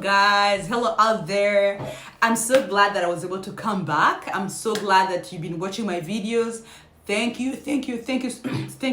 guys, hello out there. I'm so glad that I was able to come back. I'm so glad that you've been watching my videos. Thank you thank you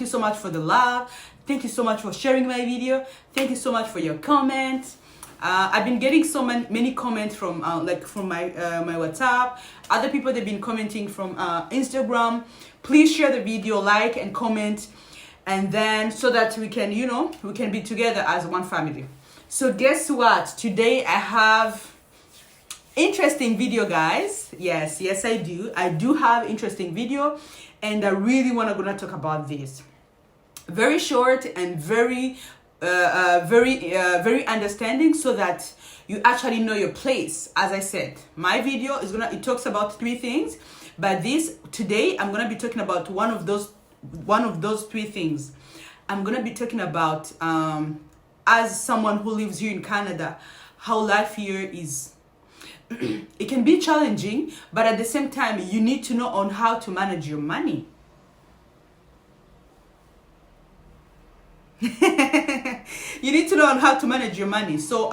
so much for the love. Thank you so much for sharing my video. Thank you so much for your comments. I've been getting so many comments from from my WhatsApp. Other people, they've been commenting from Instagram. Please share the video, like and comment, and then so that we can we can be together as one family. So guess what? Today I have interesting video, guys. Yes, I do have interesting video, and I really gonna talk about this. Very short and very understanding, so that you actually know your place. As I said, my video it talks about 3 things, but today I'm gonna be talking about one of those 3 things. I'm gonna be talking about as someone who lives here in Canada, how life here is. It can be challenging, but at the same time, you need to know on how to manage your money. You need to know on how to manage your money. So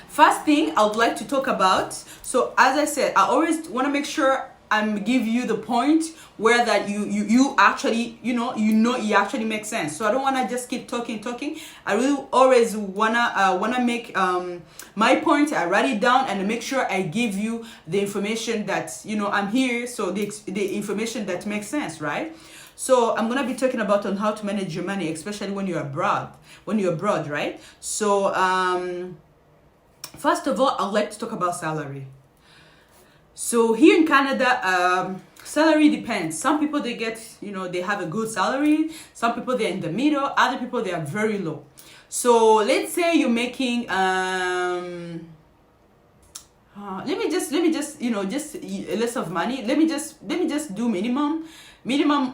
first thing I would like to talk about, so as I said, I always want to make sure I'm give you the point where that you actually it actually makes sense. So I don't want to just keep talking. I really always wanna make my point. I write it down and make sure I give you the information that I'm here, so the information that makes sense, right? So I'm gonna be talking about on how to manage your money, especially when you're abroad, right? So first of all, I'd like to talk about salary. So here in Canada, salary depends. Some people, they get, they have a good salary. Some people, they're in the middle. Other people, they are very low. So let's say you're making, let me just less of money. Let me just do minimum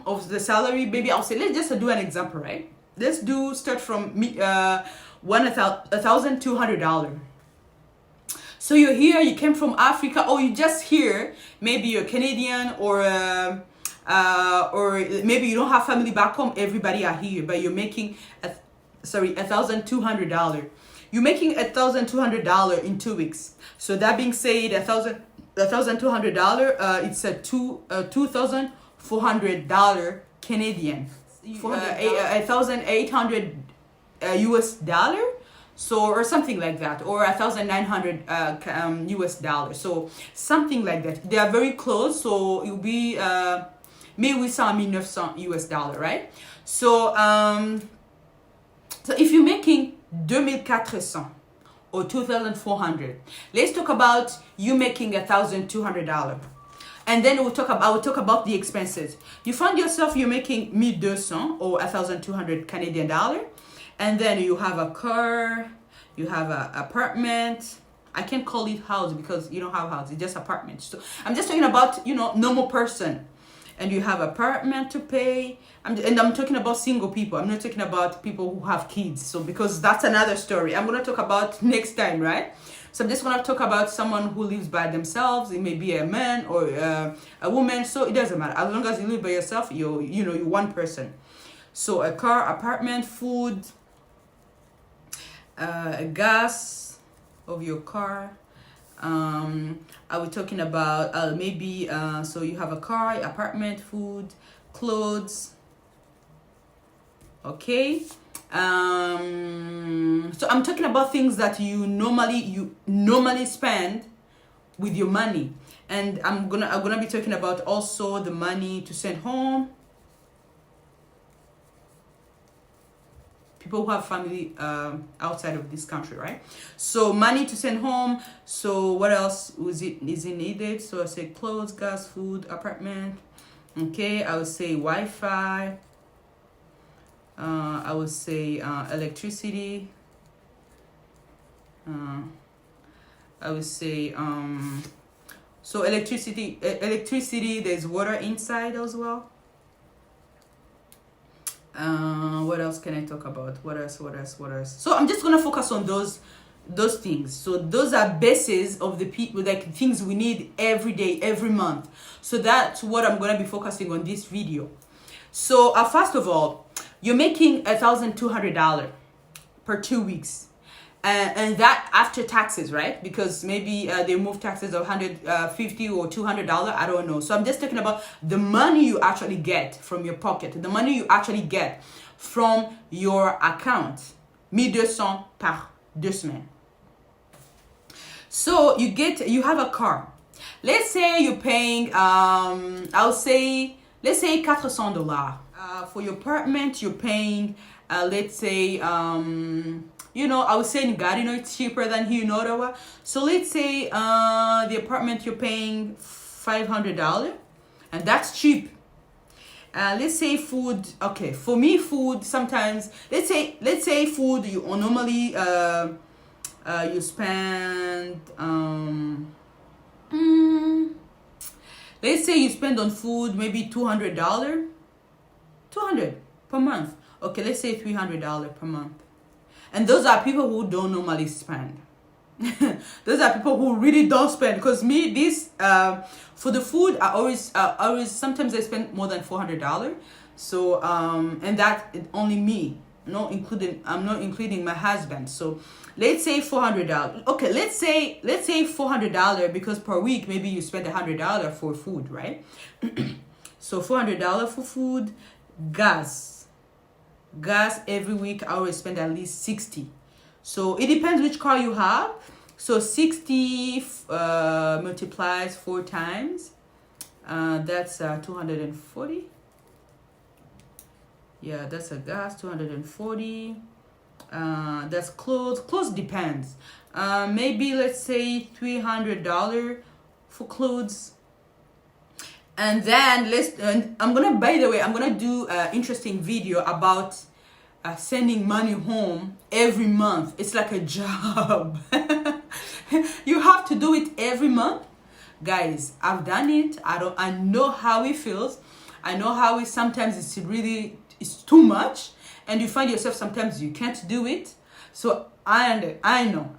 of the salary. Maybe I'll say, let's just do an example, right? Let's start from $1,200. So you're here, you came from Africa, or you just here, maybe you're Canadian, or maybe you don't have family back home. Everybody are here, but you're making $1,200. You're making $1,200 in 2 weeks. So that being said, $1,200, it's a $2,400 Canadian, $1,800 US dollar. So, or something like that, or $1,900 US dollars. So something like that. They are very close. So it will be 1,800 US dollar, right? So so if you're making 2,400 or 2,400, let's talk about you making $1,200. And then I will talk about the expenses. You find yourself, you're making 1,200 or 1,200 Canadian dollar. And then you have a car, you have an apartment. I can't call it house because you don't have house, it's just apartment. So I'm just talking about, normal person. And you have apartment to pay. I'm talking about single people. I'm not talking about people who have kids. So because that's another story I'm going to talk about next time, right? So I'm just going to talk about someone who lives by themselves. It may be a man or a woman. So it doesn't matter. As long as you live by yourself, you're one person. So a car, apartment, food, gas of your car. I was talking about maybe so you have a car, apartment, food, clothes. Okay. So I'm talking about things that you normally spend with your money, and I'm gonna be talking about also the money to send home. People who have family outside of this country, right? So money to send home. So what else is it needed? So I say clothes, gas, food, apartment. Okay, I would say Wi-Fi. I would say electricity. I would say so electricity. There's water inside as well. What else can I talk about? What else? So I'm just gonna focus on those things. So those are bases of the people, like things we need every day, every month. So that's what I'm gonna be focusing on this video. So first of all, you're making $1,200 per 2 weeks. and that after taxes, right? Because maybe they remove taxes of $150 or $200. I don't know. So I'm just talking about the money you actually get from your pocket, the money you actually get from your account. 1,200 par 2 semaines. So you have a car. Let's say you're paying, let's say $400. For your apartment, you're paying, let's say, I would say in Gatineau it's cheaper than here in Ottawa. So let's say the apartment you're paying $500, and that's cheap. Let's say food. Okay, for me, food sometimes. Let's say food. You normally you spend. Let's say you spend on food maybe $200. $200 per month. Okay, let's say $300 per month. And those are people who don't normally spend. Those are people who really don't spend. Because for the food, I always sometimes I spend more than $400. So and that only me, I'm not including my husband. So let's say $400. Okay, let's say $400, because per week maybe you spend $100 for food, right? So $400 for food. Gas every week I always spend at least 60. So it depends which car you have. So 60 multiplies 4 times, that's 240. Yeah, that's a gas. 240. That's clothes depends. Maybe let's say $300 for clothes. And then I'm gonna do an interesting video about sending money home every month. It's like a job. You have to do it every month, guys. I've done it. I know how it feels. I know how sometimes it's too much, and you find yourself sometimes you can't do it. So I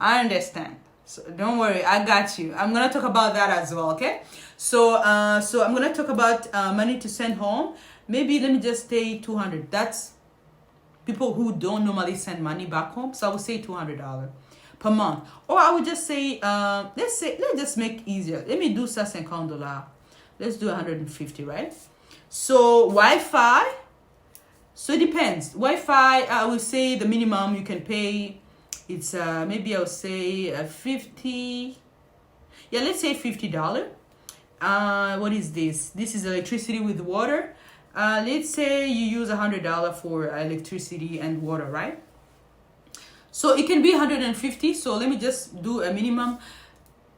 understand. So don't worry, I got you. I'm gonna talk about that as well, okay? So I'm gonna talk about money to send home. Maybe let me just say $200. That's people who don't normally send money back home. So I would say $200 per month. Or I would just say, let's just make it easier. Let me do $150. Let's do 150, right? So Wi-Fi. So it depends. Wi-Fi, I would say the minimum you can pay. It's maybe I'll say 50. Yeah, let's say $50. What is this? This is electricity with water. Let's say you use $100 for electricity and water, right? So it can be 150. So let me just do a minimum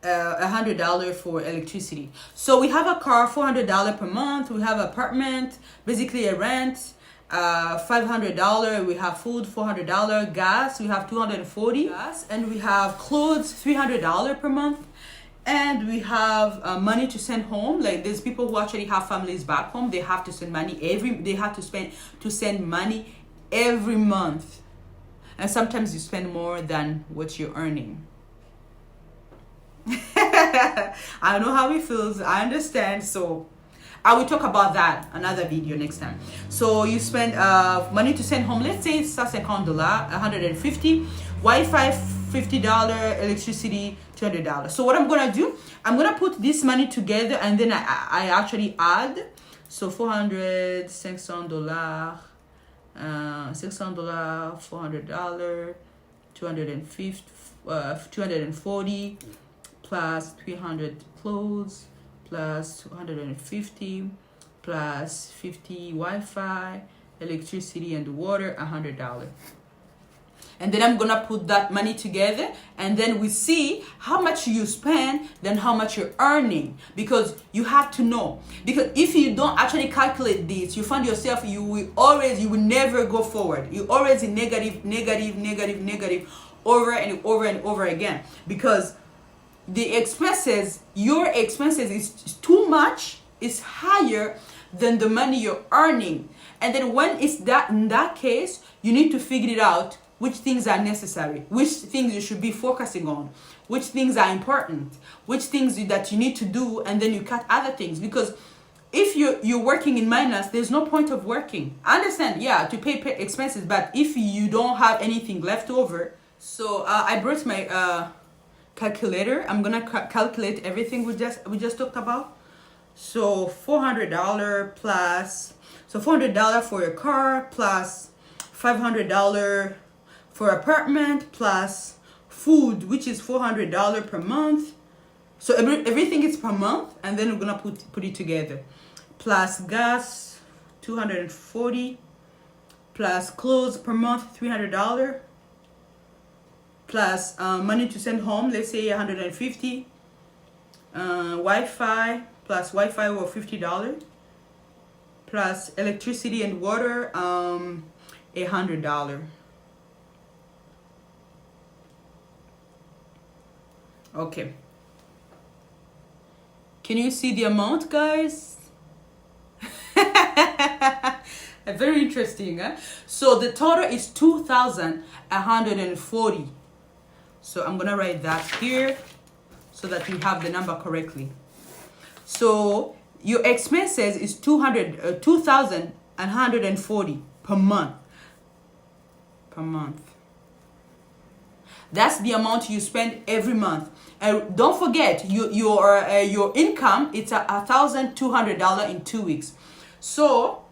$100 for electricity. So we have a car, $400 per month. We have apartment, basically a rent, $500. We have food, $400. Gas, we have $240. Gas, and we have clothes, $300 per month. And we have money to send home. Like there's people who actually have families back home. They have to send money send money every month. And sometimes you spend more than what you're earning. I know how it feels. I understand. So I will talk about that another video next time. So you spend money to send home. Let's say $150, Wi-Fi $50, electricity $200. So what I'm gonna do, I'm gonna put this money together, and then I actually add. So $400, $500, $600, $400, 250, 240 plus 300 clothes plus 250 plus 50 Wi-Fi, electricity and water, $100. And then I'm gonna put that money together, and then we see how much you spend, then how much you're earning, because you have to know. Because if you don't actually calculate this, you find yourself, you will never go forward. You always in negative over and over and over again, because your expenses is too much, is higher than the money you're earning. And then when it's that, in that case, you need to figure it out, which things are necessary, which things you should be focusing on, which things are important, which things that you need to do, and then you cut other things. Because if you're working in minus, there's no point of working. I understand, yeah, to pay expenses, but if you don't have anything left over, So I brought my calculator. I'm gonna calculate everything we just talked about. So $400 plus, so $400 for your car plus $500 for apartment plus food, which is $400 per month. So everything is per month, and then we're gonna put it together. Plus gas, $240, plus clothes per month, $300, plus money to send home, let's say $150, Wi-Fi, plus Wi-Fi or $50, plus electricity and water, $100. Okay. Can you see the amount, guys? Very interesting, huh? So the total is 2,140. So I'm gonna write that here so that we have the number correctly. So your expenses is 2,140 per month. Per month. That's the amount you spend every month. And don't forget, your income, it's $1,200 in 2 weeks. So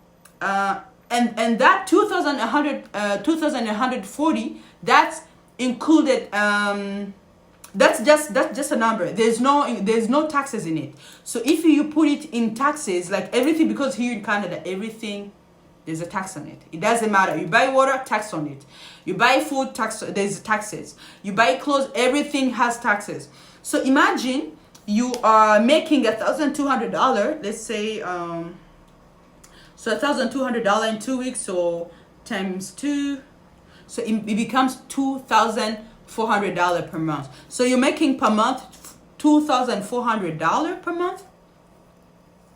and that 2,140, that's included, that's just a number. There's no taxes in it. So if you put it in taxes, like everything, because here in Canada everything, there's a tax on it. It doesn't matter. You buy water, tax on it. You buy food, tax, there's taxes. You buy clothes, everything has taxes. So imagine you are making $1,200, let's say, so $1,200 in 2 weeks, so times 2, so it becomes $2,400 per month. So you're making per month $2,400 per month.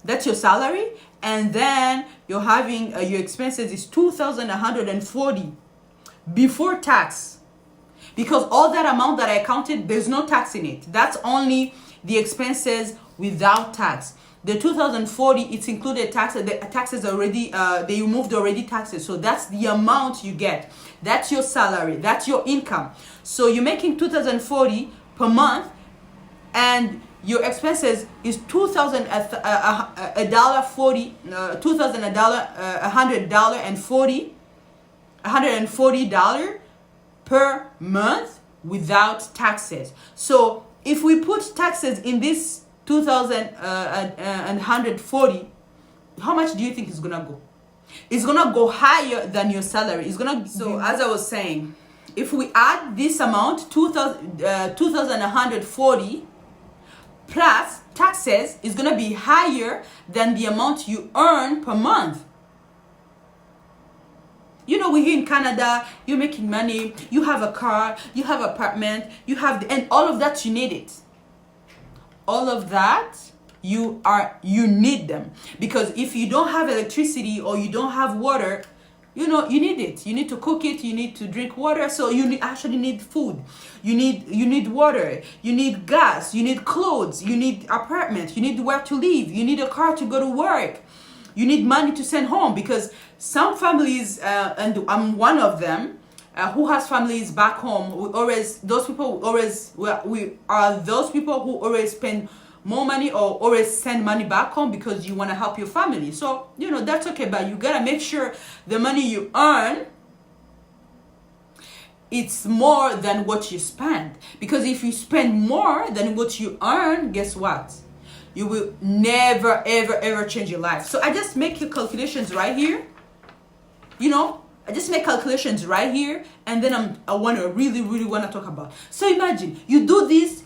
That's your salary, and then you're having your expenses is 2,140 before tax, because all that amount that I counted, there's no tax in it. That's only the expenses without tax. The 2,040, it's included taxes. The taxes already, they removed already taxes. So that's the amount you get. That's your salary. That's your income. So you're making 2,040 per month, and your expenses is $2,040, $140 per month without taxes. So if we put taxes in this 2,140, how much do you think it's gonna go? It's gonna go higher than your salary. It's gonna. So as I was saying, if we add this amount, 2,140 plus taxes, is gonna be higher than the amount you earn per month. You know, we're here in Canada, you're making money, you have a car, you have an apartment, you have and all of that, you need it. All of that, you need them, because if you don't have electricity or you don't have water, you need it. You need to cook it, you need to drink water, so you actually need food, you need water, you need gas, you need clothes, you need apartment, you need where to live, you need a car to go to work, you need money to send home, because some families, and I'm one of them, who has families back home, we are those people who always spend more money or always send money back home because you want to help your family. So that's okay, but you gotta make sure the money you earn, it's more than what you spend, because if you spend more than what you earn, guess what? You will never ever change your life. So I just make your calculations right here. I just make calculations right here, and then I really want to talk about. So imagine you do this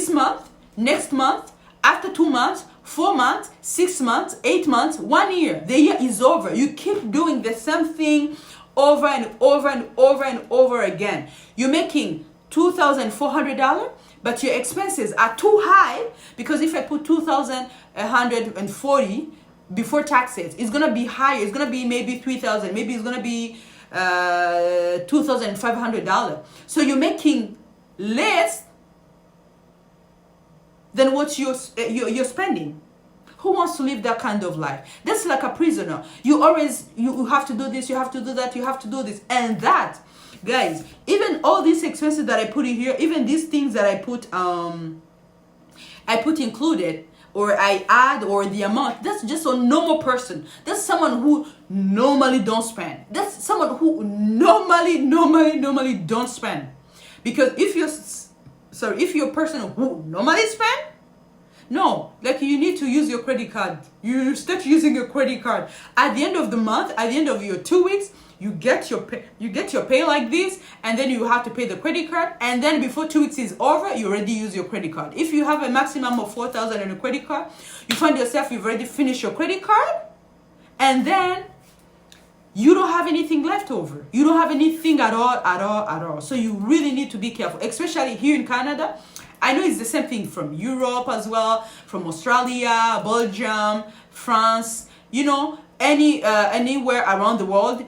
month, next month, after 2 months, 4 months, 6 months, 8 months, 1 year. The year is over. You keep doing the same thing over and over and over and over again. You're making $2,400, but your expenses are too high, because if I put 2,140 before taxes, it's gonna be higher. It's gonna be maybe 3,000. Maybe it's gonna be $2,500. So you're making less than what you're spending. Who wants to live that kind of life? That's like a prisoner. You have to do this, you have to do that, you have to do this, and that Guys, even all these expenses that I put in here, even these things that I put included, or I add, or the amount, that's just a normal person. That's someone who normally don't spend. That's someone who normally don't spend. Because if you're a person who normally spend, no, like you need to use your credit card. You start using your credit card. At the end of the month, at the end of your 2 weeks, you get your pay like this, and then you have to pay the credit card, and then before 2 weeks is over, you already use your credit card. If you have a maximum of 4,000 in a credit card, you find yourself you've already finished your credit card, and then you don't have anything left over. You don't have anything at all. So you really need to be careful, especially here in Canada. I know it's the same thing from Europe as well, from Australia, Belgium, France, anywhere around the world.